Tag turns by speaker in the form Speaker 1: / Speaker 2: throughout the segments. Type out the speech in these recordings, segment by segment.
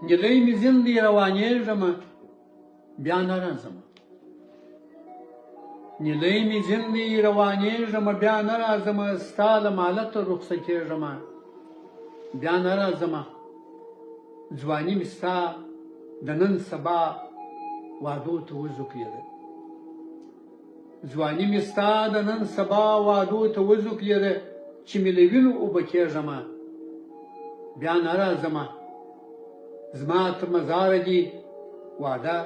Speaker 1: نجلۍ مې زندې روانېږمه بیا نه راځمه نجلۍ مې زندې روانېږمه بیا نه راځمه ستا له مالته رخصتېږمه بیا نه راځمه ځواني مې ستا د نن سبا وعدو ته وزوکلېده ځواني مې ستا د نن سبا وعدو ته وزوکلېده چې مې له وینو اوبه کېږمه بیا نه راځمه زما تر مزاره دي وعده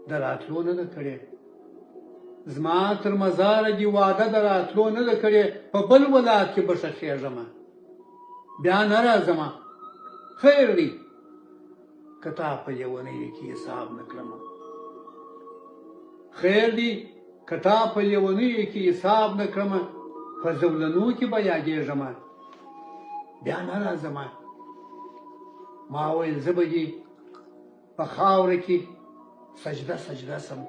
Speaker 1: د راتلو نه ده کړې زما تر مزاره دي وعده د راتلو نه ده کړې په بل ولایت کې به ښخېږمه بیا نه راځمه خیر دی که تا په لیونیو کې حساب نه کړمه خیر دی که تا په لیونیو کې حساب نه کړمه په زولنو کې به یادېږمه بیا نه راځمه ما ویل زه به دې په خاوره کې سجده سجده سم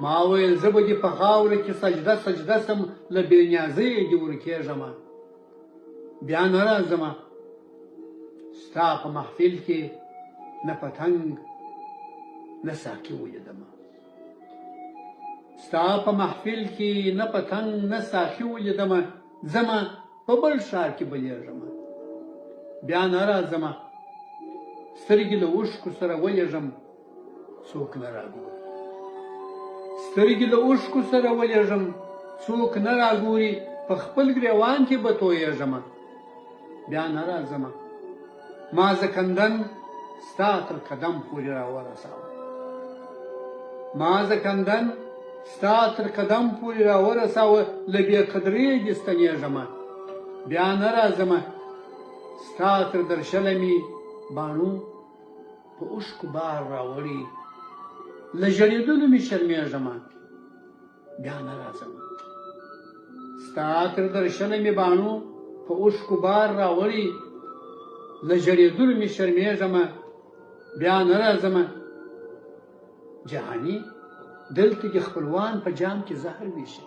Speaker 1: ما ویل زه به دې په خاوره کې سجده سجده سم له بېنیازۍ دې ورکېږمه بیا نه راځمه ستا په محفل کې نه پتنګ نه ساقي ولیدمه ستا په محفل کې نه پتنګ نه ساقي ولیدمه ځمه په بل ښار کې بلېږمه بیا نه راځمه سترګې له اوښکو سره ولېږم څوک نه راګوري سترګې له اوښکو سره ولېږم څوک نه راګوري په خپل ګریوان کې به تویېږمه بیا نه راځمه ما زکندن ستا تر قدم پورې راورساوه ما زکندن ستا تر قدم پورې راورساوه له بې قدرۍ دې ستنېږمه بیا نه راځمه ستا تر درشله مې باڼو په اوښکو بار راوړي له ژړېدلو مې شرمېږمه بیا نه راځمه ستا تر درشله مې باڼو په اوښکو بار راوړي له ژړېدلو مې شرمېږمه بیا نه راځمه جهاني دلته کې خپلوان په جام کې زهر ویشي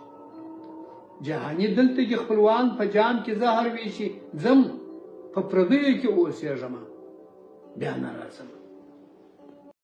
Speaker 1: جهاني دلته کې خپلوان په جام کې زهر ویشي ځم په پردیو کې اوسېږمه بیا نه راځمه